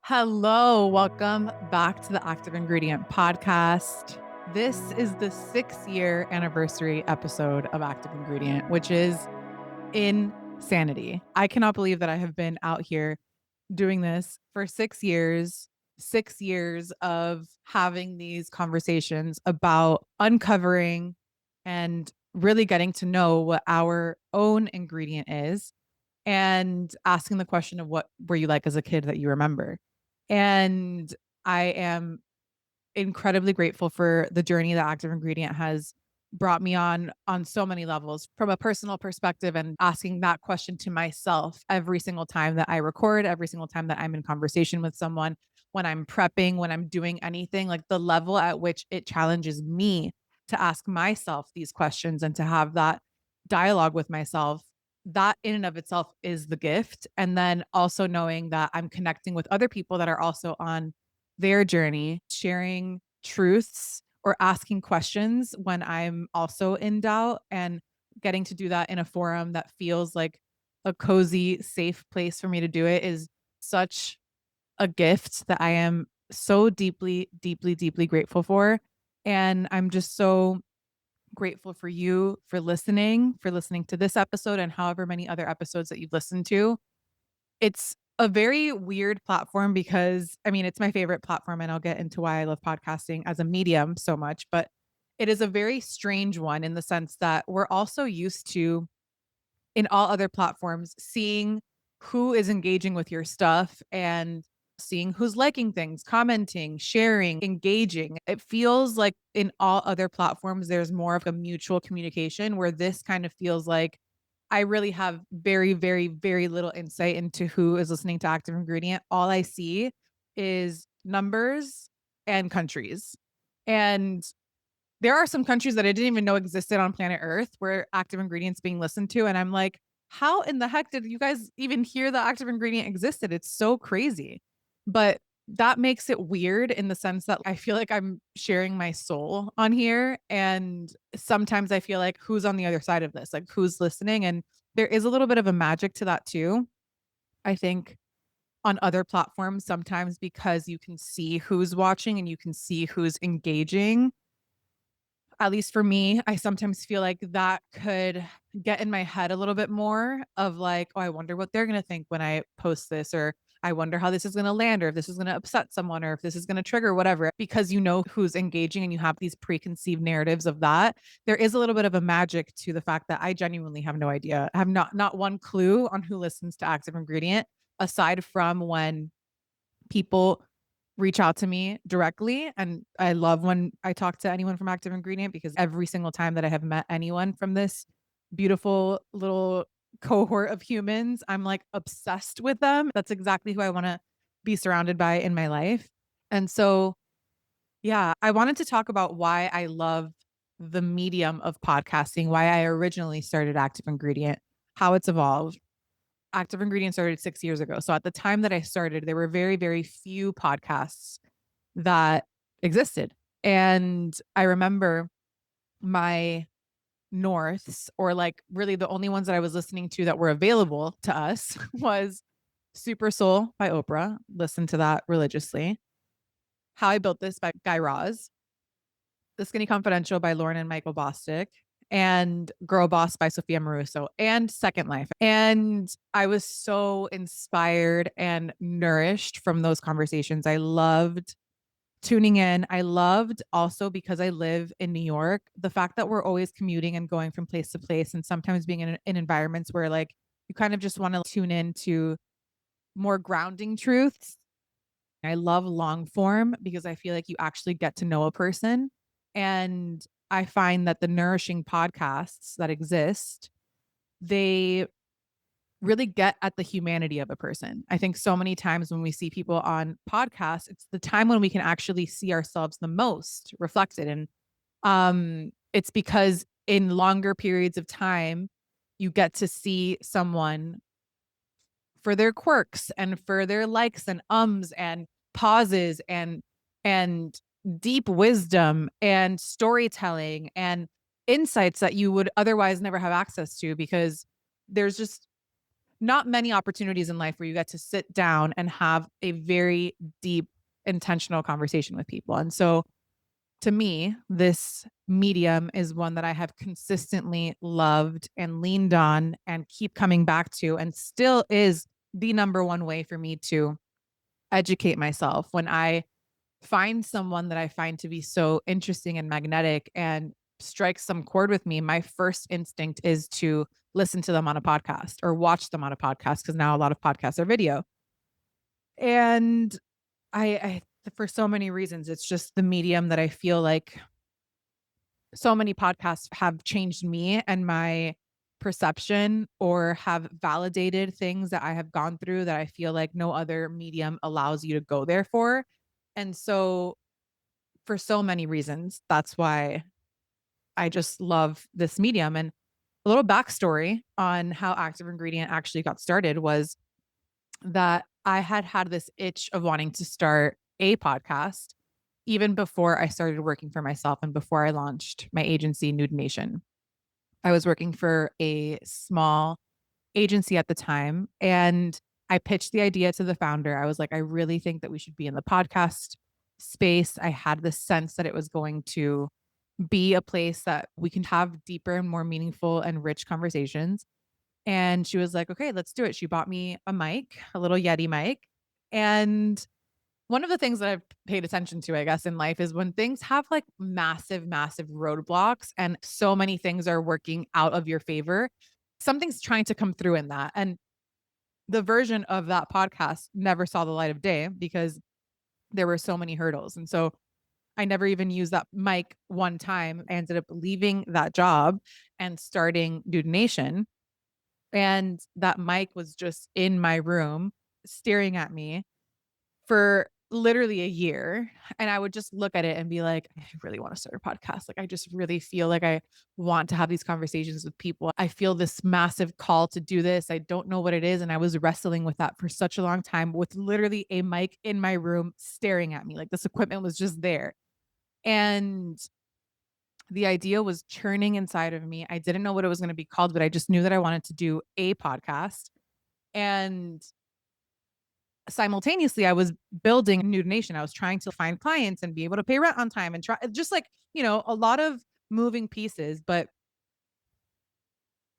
Hello, welcome back to the Active Ingredient Podcast. This is the 6-year anniversary episode of Active Ingredient, which is insanity. I cannot believe that I have been out here doing this for 6 years, 6 years of having these conversations about uncovering and really getting to know what our own ingredient is and asking the question of what were you like as a kid that you remember. And I am incredibly grateful for the journey that Active Ingredient has brought me on so many levels from a personal perspective and asking that question to myself every single time that I record, every single time that I'm in conversation with someone, when I'm prepping, when I'm doing anything, like the level at which it challenges me to ask myself these questions and to have that dialogue with myself. That in and of itself is the gift. And then also knowing that I'm connecting with other people that are also on their journey, sharing truths or asking questions when I'm also in doubt, and getting to do that in a forum that feels like a cozy, safe place for me to do it is such a gift that I am so deeply, deeply, deeply grateful for. And I'm just so grateful for listening to this episode and however many other episodes that you've listened to. It's a very weird platform because, I mean, it's my favorite platform, and I'll get into why I love podcasting as a medium so much, but it is a very strange one in the sense that we're also used to, in all other platforms, seeing who is engaging with your stuff and seeing who's liking things, commenting, sharing, engaging. It feels like in all other platforms, there's more of a mutual communication, where this kind of feels like I really have very, very, very little insight into who is listening to Active Ingredient. All I see is numbers and countries. And there are some countries that I didn't even know existed on planet Earth where Active Ingredients being listened to. And I'm like, how in the heck did you guys even hear that Active Ingredient existed? It's so crazy. But that makes it weird in the sense that I feel like I'm sharing my soul on here. And sometimes I feel like who's on the other side of this? Like who's listening? And there is a little bit of a magic to that too. I think on other platforms, sometimes because you can see who's watching and you can see who's engaging, at least for me, I sometimes feel like that could get in my head a little bit more of like, oh, I wonder what they're going to think when I post this, or I wonder how this is going to land, or if this is going to upset someone, or if this is going to trigger whatever, because you know who's engaging and you have these preconceived narratives of that. There is a little bit of a magic to the fact that I genuinely have no idea. I have not one clue on who listens to Active Ingredient aside from when people reach out to me directly. And I love when I talk to anyone from Active Ingredient, because every single time that I have met anyone from this beautiful little cohort of humans, I'm like obsessed with them. That's exactly who I want to be surrounded by in my life. And so, yeah, I wanted to talk about why I love the medium of podcasting, why I originally started Active Ingredient, how it's evolved. Active Ingredient started 6 years ago. So at the time that I started, there were very, very few podcasts that existed. And I remember my Norths, or like really the only ones that I was listening to that were available to us, was Super Soul by Oprah. Listen to that religiously. How I Built This by Guy Raz. The Skinny Confidential by Lauren and Michael Bosstick, and Girl Boss by Sophia Maruso, and Second Life. And I was so inspired and nourished from those conversations. I loved tuning in. I loved also, because I live in New York, the fact that we're always commuting and going from place to place, and sometimes being in environments where like you kind of just want to tune in to more grounding truths. I love long form because I feel like you actually get to know a person. And I find that the nourishing podcasts that exist, they really get at the humanity of a person. I think so many times when we see people on podcasts, it's the time when we can actually see ourselves the most reflected. And it's because in longer periods of time, you get to see someone for their quirks and for their likes and ums and pauses and deep wisdom and storytelling and insights that you would otherwise never have access to, because there's just not many opportunities in life where you get to sit down and have a very deep, intentional conversation with people. And so to me, this medium is one that I have consistently loved and leaned on and keep coming back to, and still is the number one way for me to educate myself. When I find someone that I find to be so interesting and magnetic and strikes some chord with me, my first instinct is to listen to them on a podcast or watch them on a podcast, because now a lot of podcasts are video. And I, for so many reasons, it's just the medium that I feel like so many podcasts have changed me and my perception, or have validated things that I have gone through that I feel like no other medium allows you to go there for. And so, for so many reasons, that's why I just love this medium. And a little backstory on how Active Ingredient actually got started was that I had had this itch of wanting to start a podcast even before I started working for myself and before I launched my agency, Nude Nation. I was working for a small agency at the time, and I pitched the idea to the founder. I was like, I really think that we should be in the podcast space. I had this sense that it was going to be a place that we can have deeper and more meaningful and rich conversations. And she was like, okay, let's do it. She bought me a mic, a little Yeti mic. And one of the things that I've paid attention to, I guess, in life is when things have like massive, massive roadblocks and so many things are working out of your favor, something's trying to come through in that. And the version of that podcast never saw the light of day because there were so many hurdles. And so I never even used that mic one time. I ended up leaving that job and starting Dude Nation. And that mic was just in my room staring at me for literally a year. And I would just look at it and be like, I really want to start a podcast. Like, I just really feel like I want to have these conversations with people. I feel this massive call to do this. I don't know what it is. And I was wrestling with that for such a long time with literally a mic in my room staring at me. Like, this equipment was just there. And the idea was churning inside of me. I didn't know what it was going to be called, but I just knew that I wanted to do a podcast. And simultaneously, I was building Nude Nation. I was trying to find clients and be able to pay rent on time and try just like, a lot of moving pieces. But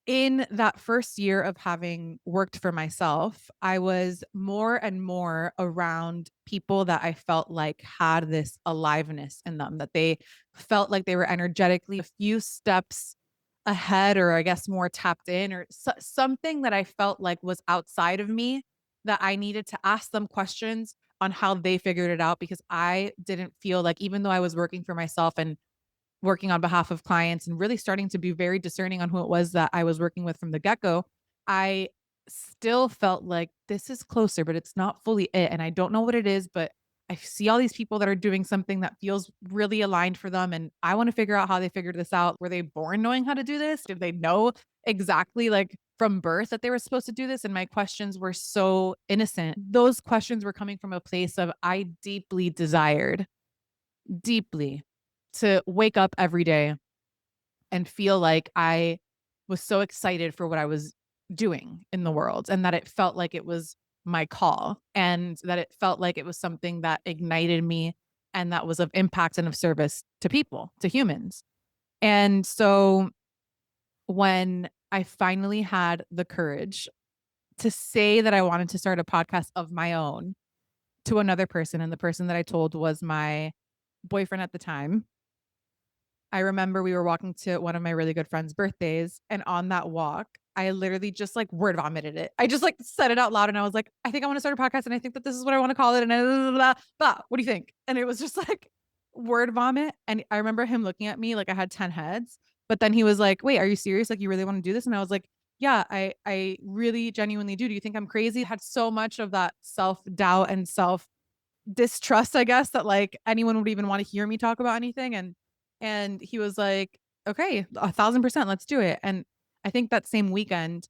in that first year of having worked for myself, I was more and more around people that I felt like had this aliveness in them, that they felt like they were energetically a few steps ahead, or I guess more tapped in, or something that I felt like was outside of me, that I needed to ask them questions on how they figured it out, because I didn't feel like, even though I was working for myself and working on behalf of clients and really starting to be very discerning on who it was that I was working with from the get-go, I still felt like this is closer, but it's not fully it. And I don't know what it is, but I see all these people that are doing something that feels really aligned for them. And I want to figure out how they figured this out. Were they born knowing how to do this? Did they know exactly, like, from birth that they were supposed to do this? And my questions were so innocent. Those questions were coming from a place of, I deeply desired, deeply, to wake up every day and feel like I was so excited for what I was doing in the world, and that it felt like it was my call, and that it felt like it was something that ignited me and that was of impact and of service to people, to humans. And so when I finally had the courage to say that I wanted to start a podcast of my own to another person, and the person that I told was my boyfriend at the time, I remember we were walking to one of my really good friends' birthdays, and on that walk, I literally just like word vomited it. I just like said it out loud, and I was like, I think I want to start a podcast, and I think that this is what I want to call it. And what do you think? And it was just like word vomit. And I remember him looking at me like I had 10 heads. But then he was like, wait, are you serious? Like, you really want to do this? And I was like, yeah, I really genuinely do. Do you think I'm crazy? I had so much of that self doubt and self distrust, I guess, that like anyone would even want to hear me talk about anything. And he was like, okay, 1,000%, let's do it. And I think that same weekend,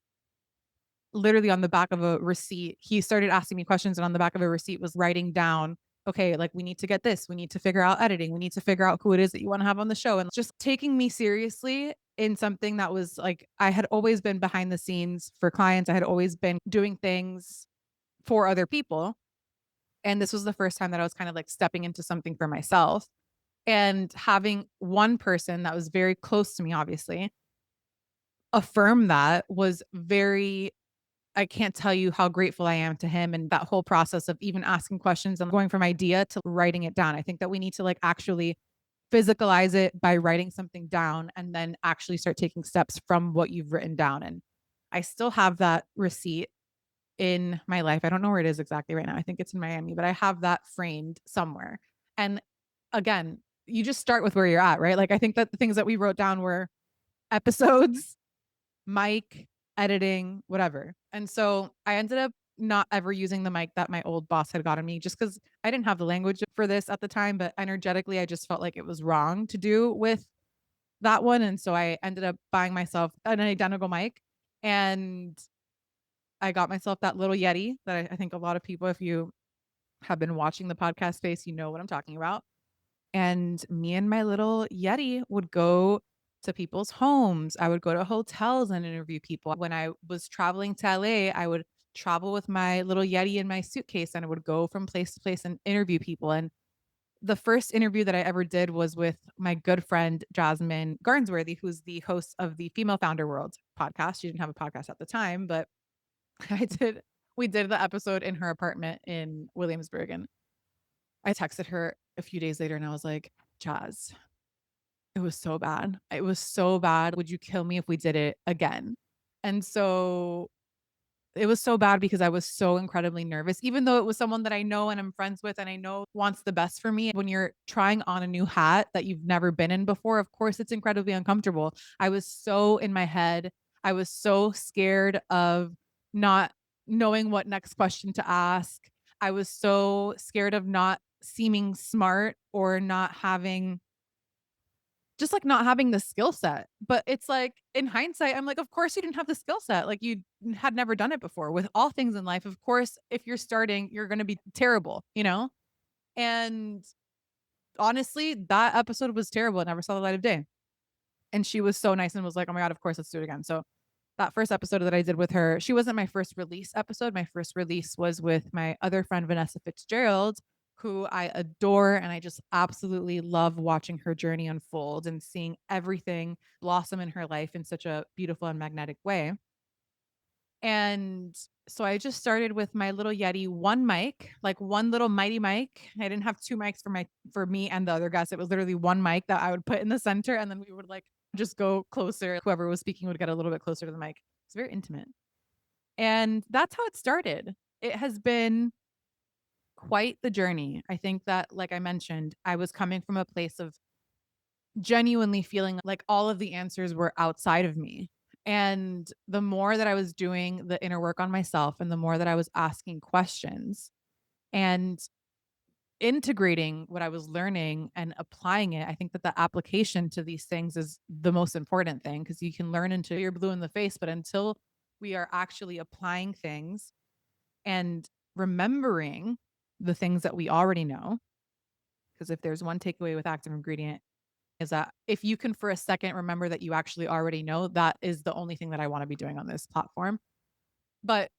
literally on the back of a receipt, he started asking me questions. And on the back of a receipt was writing down, okay, like, we need to get this. We need to figure out editing. We need to figure out who it is that you want to have on the show. And just taking me seriously in something that was like, I had always been behind the scenes for clients. I had always been doing things for other people. And this was the first time that I was kind of like stepping into something for myself, and having one person that was very close to me, obviously, affirm that was very, I can't tell you how grateful I am to him, and that whole process of even asking questions and going from idea to writing it down. I think that we need to like actually physicalize it by writing something down and then actually start taking steps from what you've written down. And I still have that receipt in my life. I don't know where it is exactly right now. I think it's in Miami, but I have that framed somewhere. And again, you just start with where you're at, right? Like I think that the things that we wrote down were episodes, mic, editing, whatever. And so I ended up not ever using the mic that my old boss had gotten me, just because I didn't have the language for this at the time, but energetically I just felt like it was wrong to do with that one. And so I ended up buying myself an identical mic, and I got myself that little Yeti that I think a lot of people, if you have been watching the podcast space, you know what I'm talking about. And me and my little Yeti would go to people's homes. I would go to hotels and interview people. When I was traveling to LA, I would travel with my little Yeti in my suitcase, and I would go from place to place and interview people. And the first interview that I ever did was with my good friend Jasmine Garnsworthy, who's the host of the Female Founder World podcast. She didn't have a podcast at the time, but I did. We did the episode in her apartment in Williamsburg, and I texted her a few days later and I was like, Jazz, it was so bad. It was so bad. Would you kill me if we did it again? And so it was so bad because I was so incredibly nervous, even though it was someone that I know and I'm friends with and I know wants the best for me. When you're trying on a new hat that you've never been in before, of course, it's incredibly uncomfortable. I was so in my head. I was so scared of not knowing what next question to ask. I was so scared of not seeming smart or not having, just like not having the skill set. But it's like in hindsight, I'm like, of course you didn't have the skill set. Like you had never done it before with all things in life. Of course, if you're starting, you're going to be terrible, you know? And honestly, that episode was terrible. It never saw the light of day. And she was so nice and was like, oh my God, of course, let's do it again. So that first episode that I did with her, she wasn't my first release episode. My first release was with my other friend, Vanessa Fitzgerald, who I adore. And I just absolutely love watching her journey unfold and seeing everything blossom in her life in such a beautiful and magnetic way. And so I just started with my little Yeti, one mic, like one little mighty mic. I didn't have two mics for me and the other guests. It was literally one mic that I would put in the center, and then we would like just go closer. Whoever was speaking would get a little bit closer to the mic. It's very intimate. And that's how it started. It has been quite the journey. I think that, like I mentioned, I was coming from a place of genuinely feeling like all of the answers were outside of me. And the more that I was doing the inner work on myself and the more that I was asking questions and integrating what I was learning and applying it, I think that the application to these things is the most important thing, because you can learn until you're blue in the face, but until we are actually applying things and remembering the things that we already know. Because if there's one takeaway with Active Ingredient, is that if you can for a second remember that you actually already know, that is the only thing that I want to be doing on this platform. But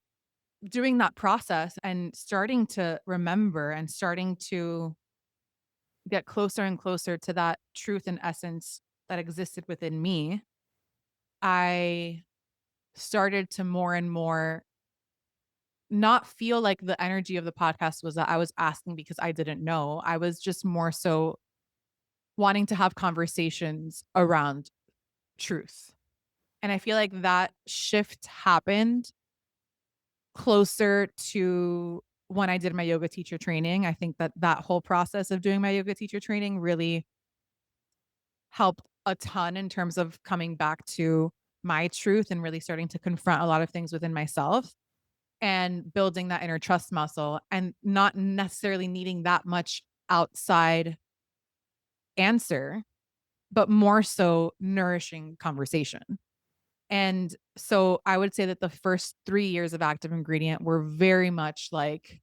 doing that process and starting to remember and starting to get closer and closer to that truth and essence that existed within me, I started to more and more not feel like the energy of the podcast was that I was asking because I didn't know. I was just more so wanting to have conversations around truth. And I feel like that shift happened closer to when I did my yoga teacher training. I think that that whole process of doing my yoga teacher training really helped a ton in terms of coming back to my truth and really starting to confront a lot of things within myself and building that inner trust muscle and not necessarily needing that much outside answer, but more so nourishing conversation. And so I would say that the first 3 years of Active Ingredient were very much like,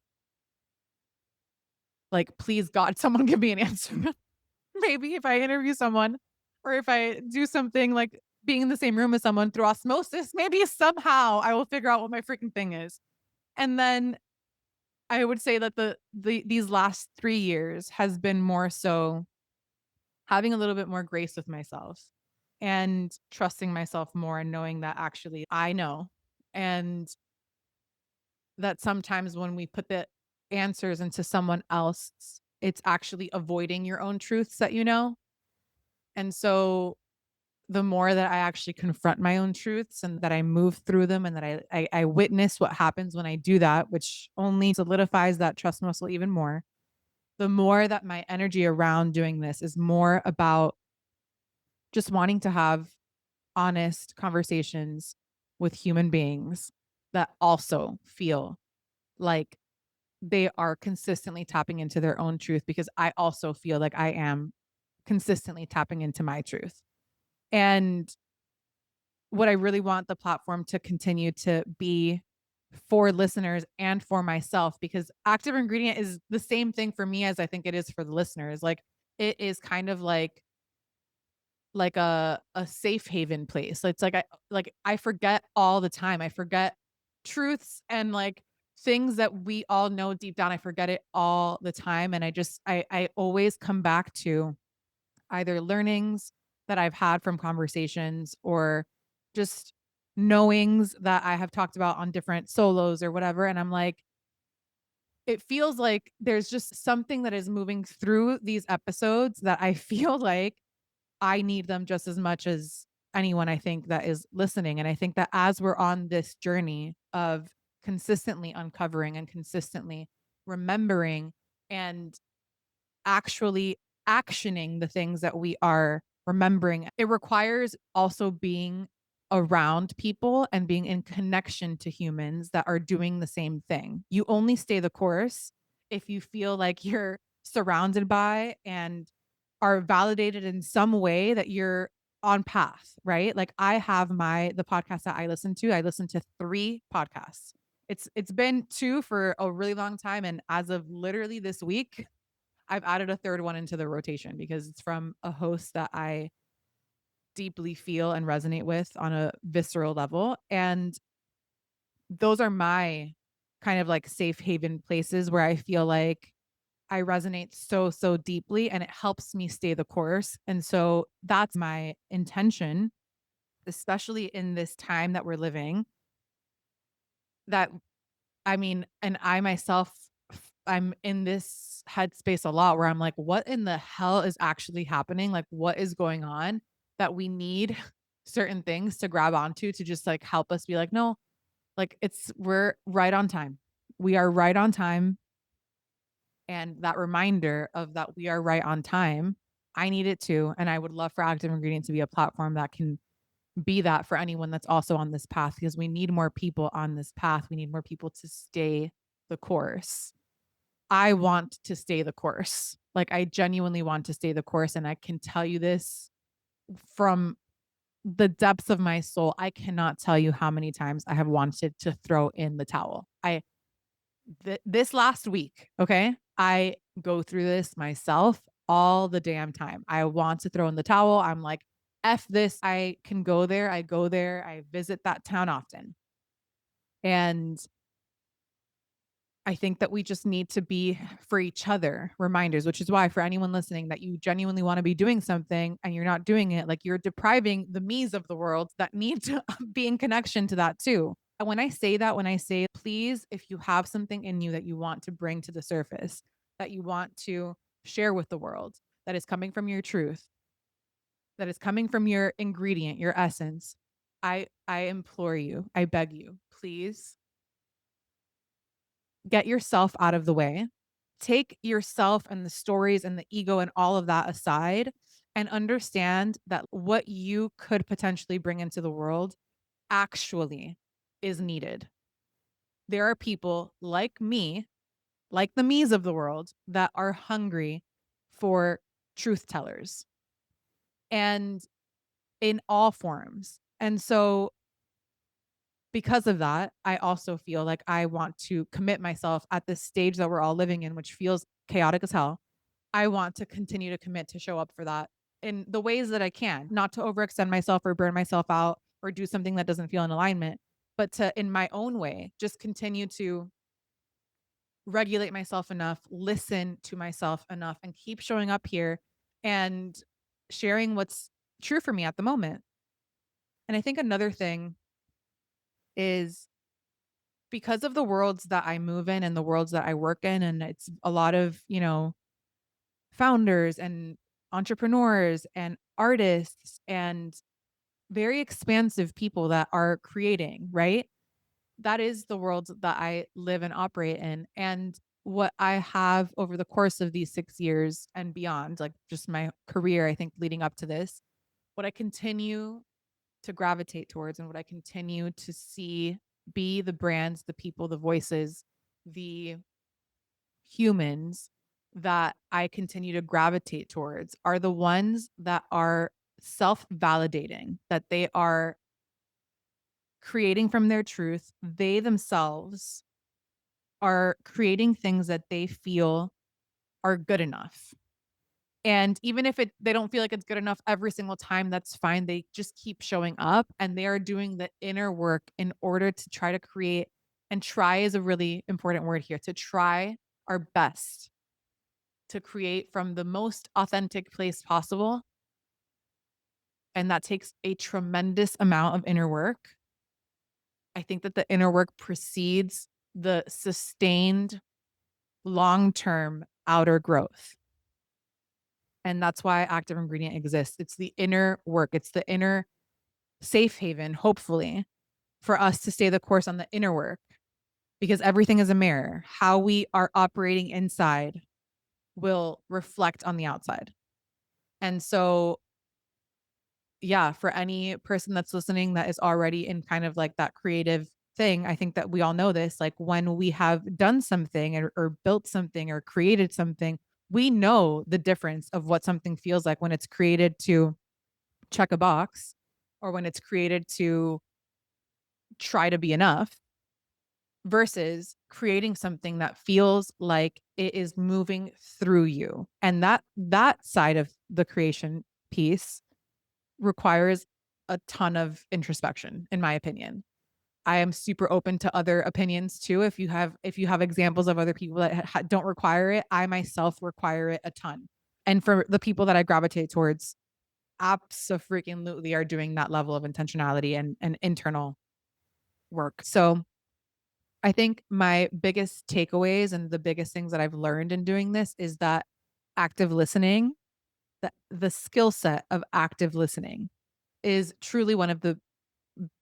please God, someone give me an answer. Maybe if I interview someone or if I do something like being in the same room as someone through osmosis, maybe somehow I will figure out what my freaking thing is. And then I would say that these last 3 years has been more so having a little bit more grace with myself and trusting myself more and knowing that actually I know. And that sometimes when we put the answers into someone else, it's actually avoiding your own truths that you know. And so the more that I actually confront my own truths and that I move through them and that I witness what happens when I do that, which only solidifies that trust muscle even more, the more that my energy around doing this is more about just wanting to have honest conversations with human beings that also feel like they are consistently tapping into their own truth because I also feel like I am consistently tapping into my truth. And what I really want the platform to continue to be for listeners and for myself, because Active Ingredient is the same thing for me as I think it is for the listeners. Like it is kind of like a safe haven place. It's like I forget all the time. I forget truths and like things that we all know deep down. I forget it all the time. And I always come back to either learnings that I've had from conversations or just knowings that I have talked about on different solos or whatever. And I'm like, it feels like there's just something that is moving through these episodes that I feel like I need them just as much as anyone I think that is listening. And I think that as we're on this journey of consistently uncovering and consistently remembering and actually actioning the things that we are remembering, it requires also being around people and being in connection to humans that are doing the same thing. You only stay the course if you feel like you're surrounded by and are validated in some way that you're on path, right? Like I have the podcast that I listen to 3 podcasts. It's been 2 for a really long time, and as of literally this week, I've added a third one into the rotation because it's from a host that I deeply feel and resonate with on a visceral level. And those are my kind of like safe haven places where I feel like I resonate so, so deeply and it helps me stay the course. And so that's my intention, especially in this time that we're living. That I mean, and I myself, I'm in this headspace a lot where I'm like, what in the hell is actually happening? Like, what is going on that we need certain things to grab onto to just like help us be like, no, like we're right on time. We are right on time. And that reminder of that we are right on time, I need it too. And I would love for Active Ingredient to be a platform that can be that for anyone that's also on this path because we need more people on this path. We need more people to stay the course. I want to stay the course. Like I genuinely want to stay the course. And I can tell you this from the depths of my soul. I cannot tell you how many times I have wanted to throw in the towel. This last week, okay, I go through this myself all the damn time. I want to throw in the towel. I'm like, F this. I can go there. I go there. I visit that town often. And I think that we just need to be for each other reminders, which is why for anyone listening that you genuinely want to be doing something and you're not doing it, like you're depriving the me's of the world that need to be in connection to that too. And when I say that, when I say, please, if you have something in you that you want to bring to the surface, that you want to share with the world, that is coming from your truth, that is coming from your ingredient, your essence, I implore you, I beg you, please get yourself out of the way. Take yourself and the stories and the ego and all of that aside and understand that what you could potentially bring into the world actually is needed. There are people like me, like the me's of the world, that are hungry for truth tellers and in all forms. And so because of that, I also feel like I want to commit myself at this stage that we're all living in, which feels chaotic as hell. I want to continue to commit to show up for that in the ways that I can, not to overextend myself or burn myself out or do something that doesn't feel in alignment, but to, in my own way, just continue to regulate myself enough, listen to myself enough, and keep showing up here and sharing what's true for me at the moment. And I think another thing is because of the worlds that I move in and the worlds that I work in, and it's a lot of, founders and entrepreneurs and artists and very expansive people that are creating, right? That is the world that I live and operate in. And what I have over the course of these 6 years and beyond, like just my career, I think leading up to this, what I continue to gravitate towards and what I continue to see be the brands, the people, the voices, the humans that I continue to gravitate towards are the ones that are self validating, that they are creating from their truth. They themselves are creating things that they feel are good enough. And even if they don't feel like it's good enough every single time, that's fine. They just keep showing up and they are doing the inner work in order to try to create, and try is a really important word here, to try our best to create from the most authentic place possible. And that takes a tremendous amount of inner work. I think that the inner work precedes the sustained long-term outer growth. And that's why Active Ingredient exists. It's the inner work. It's the inner safe haven, hopefully, for us to stay the course on the inner work, because everything is a mirror. How we are operating inside will reflect on the outside. And so, yeah, for any person that's listening that is already in kind of like that creative thing, I think that we all know this. Like when we have done something or built something or created something, we know the difference of what something feels like when it's created to check a box or when it's created to try to be enough versus creating something that feels like it is moving through you. And that side of the creation piece requires a ton of introspection, in my opinion. I am super open to other opinions too. If you have examples of other people that don't require it, I myself require it a ton. And for the people that I gravitate towards, absolutely are doing that level of intentionality and internal work. So I think my biggest takeaways and the biggest things that I've learned in doing this is that active listening, the skill set of active listening is truly one of the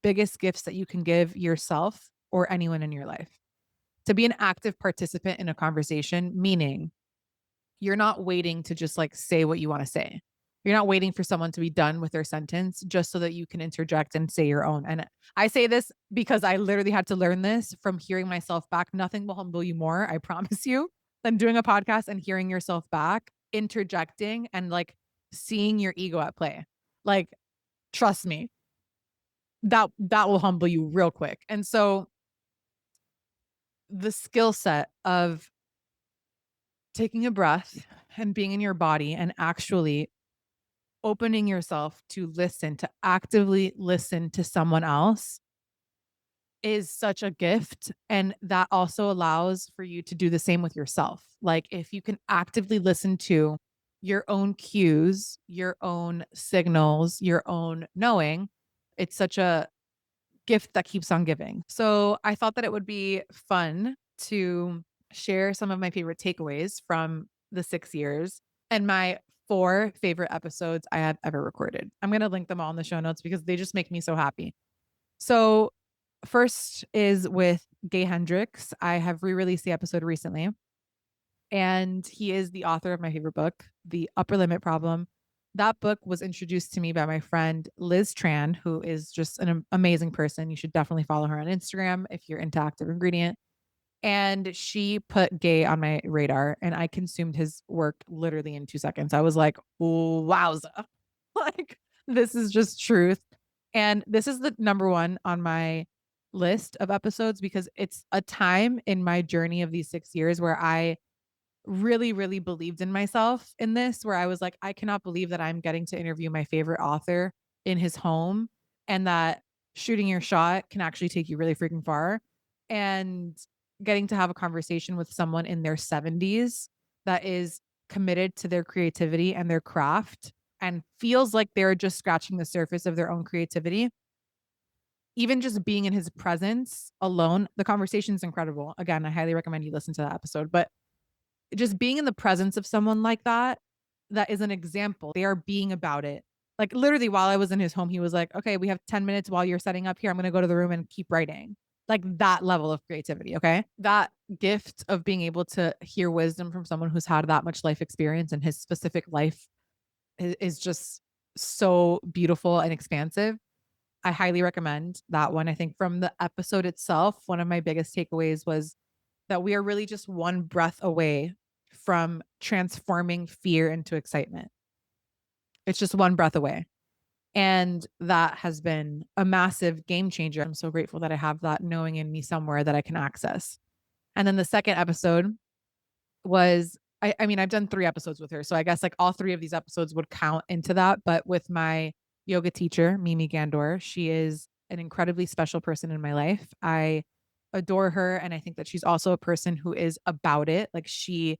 biggest gifts that you can give yourself or anyone in your life. To be an active participant in a conversation, meaning you're not waiting to just like say what you want to say. You're not waiting for someone to be done with their sentence just so that you can interject and say your own. And I say this because I literally had to learn this from hearing myself back. Nothing will humble you more, I promise you, than doing a podcast and hearing yourself back, interjecting and like seeing your ego at play. Like, trust me, that will humble you real quick. And so the skill set of taking a breath and being in your body and actually opening yourself to listen, to actively listen to someone else is such a gift. And that also allows for you to do the same with yourself. Like if you can actively listen to your own cues, your own signals, your own knowing, it's such a gift that keeps on giving. So I thought that it would be fun to share some of my favorite takeaways from the 6 years and my 4 favorite episodes I have ever recorded. I'm going to link them all in the show notes because they just make me so happy. So, first is with Gay Hendricks. I have re released the episode recently, and he is the author of my favorite book, The Upper Limit Problem. That book was introduced to me by my friend Liz Tran, who is just an amazing person. You should definitely follow her on Instagram if you're into Active Ingredient. And she put Gay on my radar, and I consumed his work literally in 2 seconds. I was like, wowza. Like, this is just truth. And this is the number one on my list of episodes because it's a time in my journey of these 6 years where I really, really believed in myself in this, where I was like, I cannot believe that I'm getting to interview my favorite author in his home and that shooting your shot can actually take you really freaking far. And getting to have a conversation with someone in their 70s that is committed to their creativity and their craft and feels like they're just scratching the surface of their own creativity. Even just being in his presence alone, the conversation is incredible. Again, I highly recommend you listen to that episode. But just being in the presence of someone like that, that is an example. They are being about it. Like literally while I was in his home, he was like, okay, we have 10 minutes while you're setting up here. I'm going to go to the room and keep writing. Like that level of creativity. Okay. That gift of being able to hear wisdom from someone who's had that much life experience and his specific life is just so beautiful and expansive. I highly recommend that one. I think from the episode itself, one of my biggest takeaways was that we are really just one breath away from transforming fear into excitement. It's just one breath away. And that has been a massive game changer. I'm so grateful that I have that knowing in me somewhere that I can access. And then the second episode was, I mean, I've done 3 episodes with her. So I guess like all 3 of these episodes would count into that. But with my yoga teacher, Mimi Gandor, she is an incredibly special person in my life. I adore her. And I think that she's also a person who is about it. Like she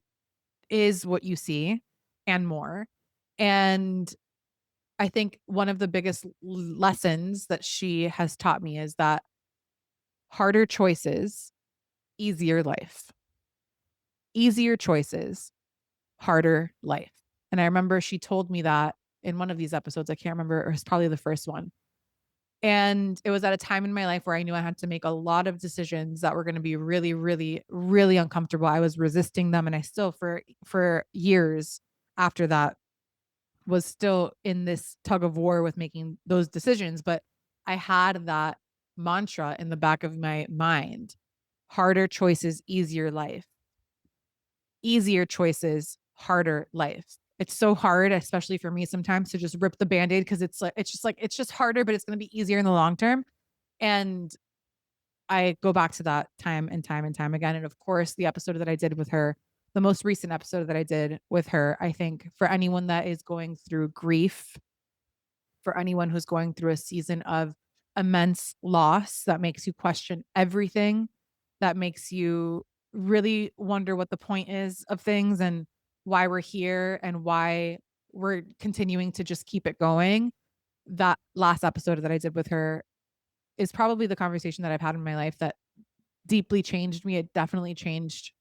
is what you see and more. And I think one of the biggest lessons that she has taught me is that harder choices, easier life, easier choices, harder life. And I remember she told me that in one of these episodes. I can't remember. It was probably the first one. And it was at a time in my life where I knew I had to make a lot of decisions that were going to be really, really, really uncomfortable. I was resisting them. And I still, for years after that, was still in this tug of war with making those decisions. But I had that mantra in the back of my mind: harder choices, easier life, easier choices, harder life. It's so hard, especially for me sometimes, to just rip the band-aid because it's just harder, but it's going to be easier in the long term. And I go back to that time and time and time again. And of course, the episode that I did with her, the most recent episode that I did with her, I think for anyone that is going through grief, for anyone who's going through a season of immense loss that makes you question everything, that makes you really wonder what the point is of things and why we're here and why we're continuing to just keep it going. That last episode that I did with her is probably the conversation that I've had in my life that deeply changed me. It definitely changed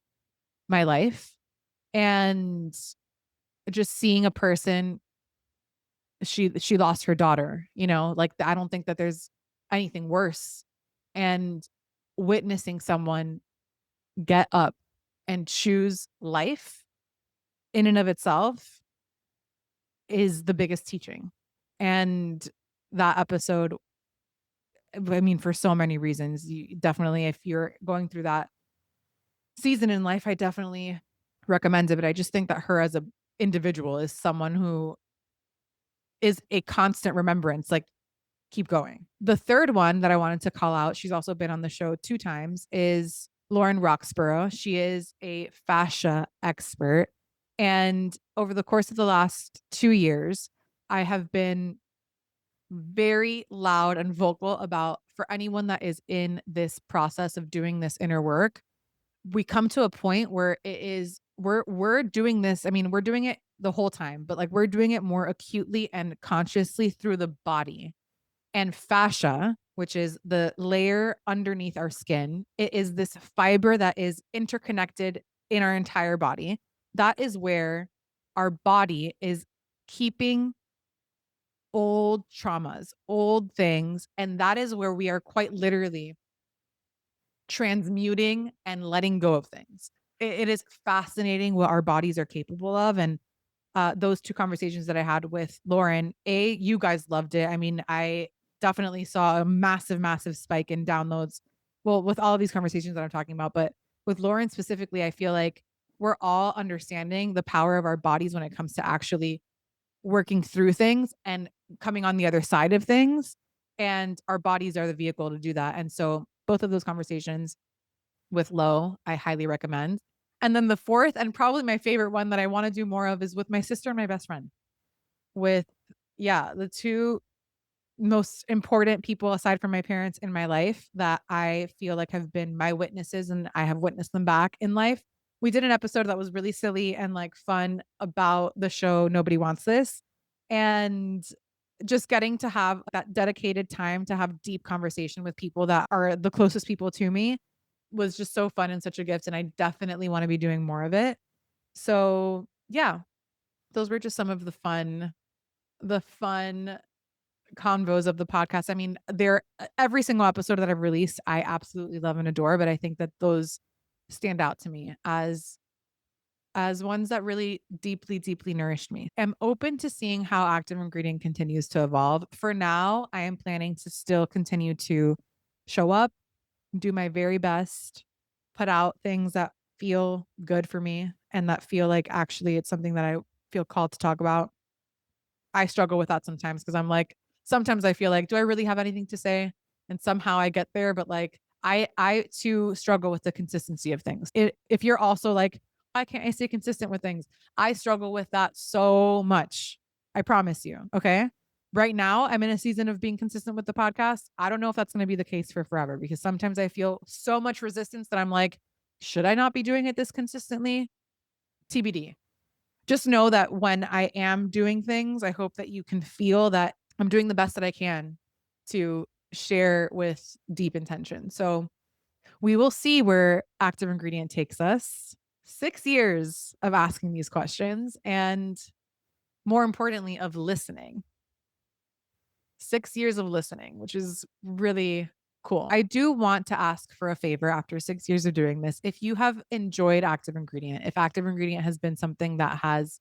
my life. And just seeing a person, she lost her daughter, like I don't think that there's anything worse. And witnessing someone get up and choose life in and of itself is the biggest teaching. And that episode, I mean, for so many reasons, you definitely, if you're going through that season in life, I definitely recommend it. But I just think that her as a individual is someone who is a constant remembrance. Like, keep going. The third one that I wanted to call out, she's also been on the show 2 times, is Lauren Roxborough. She is a fascia expert. And over the course of the last 2 years, I have been very loud and vocal about, for anyone that is in this process of doing this inner work, we come to a point where it is we're doing this. I mean, we're doing it the whole time, but like we're doing it more acutely and consciously through the body. And fascia, which is the layer underneath our skin, it is this fiber that is interconnected in our entire body. That is where our body is keeping old traumas, old things. And that is where we are quite literally transmuting and letting go of things. It is fascinating what our bodies are capable of. And those 2 conversations that I had with Lauren, you guys loved it. I mean, I definitely saw a massive, massive spike in downloads. Well, with all of these conversations that I'm talking about, but with Lauren specifically, I feel like we're all understanding the power of our bodies when it comes to actually working through things and coming on the other side of things. And our bodies are the vehicle to do that. And so both of those conversations with Lo, I highly recommend. And then the fourth, and probably my favorite one that I want to do more of, is with my sister and my best friend. With, the two most important people aside from my parents in my life that I feel like have been my witnesses and I have witnessed them back in life. We did an episode that was really silly and like fun about the show Nobody Wants This. And just getting to have that dedicated time to have deep conversation with people that are the closest people to me was just so fun and such a gift. And I definitely want to be doing more of it. So yeah, those were just some of the fun convos of the podcast. I mean, they're every single episode that I've released, I absolutely love and adore, but I think that those stand out to me as ones that really deeply, deeply nourished me. I'm open to seeing how Active Ingredient continues to evolve. For now, I am planning to still continue to show up, do my very best, put out things that feel good for me and that feel like actually it's something that I feel called to talk about. I struggle with that sometimes because I'm like, sometimes I feel like, do I really have anything to say? And somehow I get there, but like I too struggle with the consistency of things. If you're also like, why can't I stay consistent with things? I struggle with that so much. I promise you. Okay. Right now, I'm in a season of being consistent with the podcast. I don't know if that's going to be the case for forever because sometimes I feel so much resistance that I'm like, should I not be doing it this consistently? TBD. Just know that when I am doing things, I hope that you can feel that I'm doing the best that I can to share with deep intention. So we will see where Active Ingredient takes us. 6 years of asking these questions and more importantly, of listening. 6 years of listening, which is really cool. I do want to ask for a favor after 6 years of doing this. If you have enjoyed Active Ingredient, if Active Ingredient has been something that has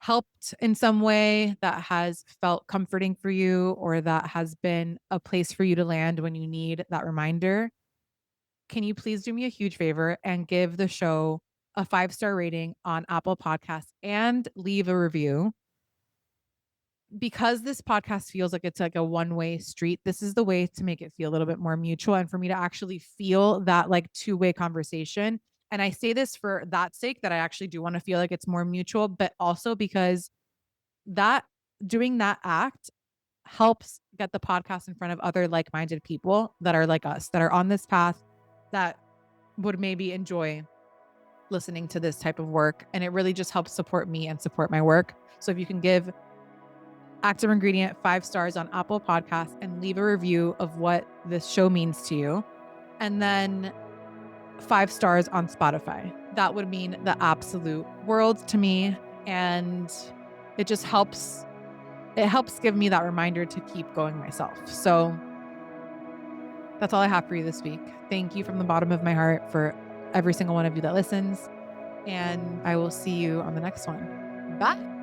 helped in some way, that has felt comforting for you, or that has been a place for you to land when you need that reminder, can you please do me a huge favor and give the show a 5-star rating on Apple Podcasts and leave a review? Because this podcast feels like it's like a one-way street, this is the way to make it feel a little bit more mutual and for me to actually feel that like two-way conversation. And I say this for that sake, that I actually do want to feel like it's more mutual, but also because that doing that act helps get the podcast in front of other like-minded people that are like us, that are on this path, that would maybe enjoy listening to this type of work. And it really just helps support me and support my work. So if you can give Active Ingredient 5 stars on Apple Podcasts and leave a review of what this show means to you, and then 5 stars on Spotify, that would mean the absolute world to me. And it just helps give me that reminder to keep going myself. So that's all I have for you this week. Thank you from the bottom of my heart for every single one of you that listens. And I will see you on the next one. Bye.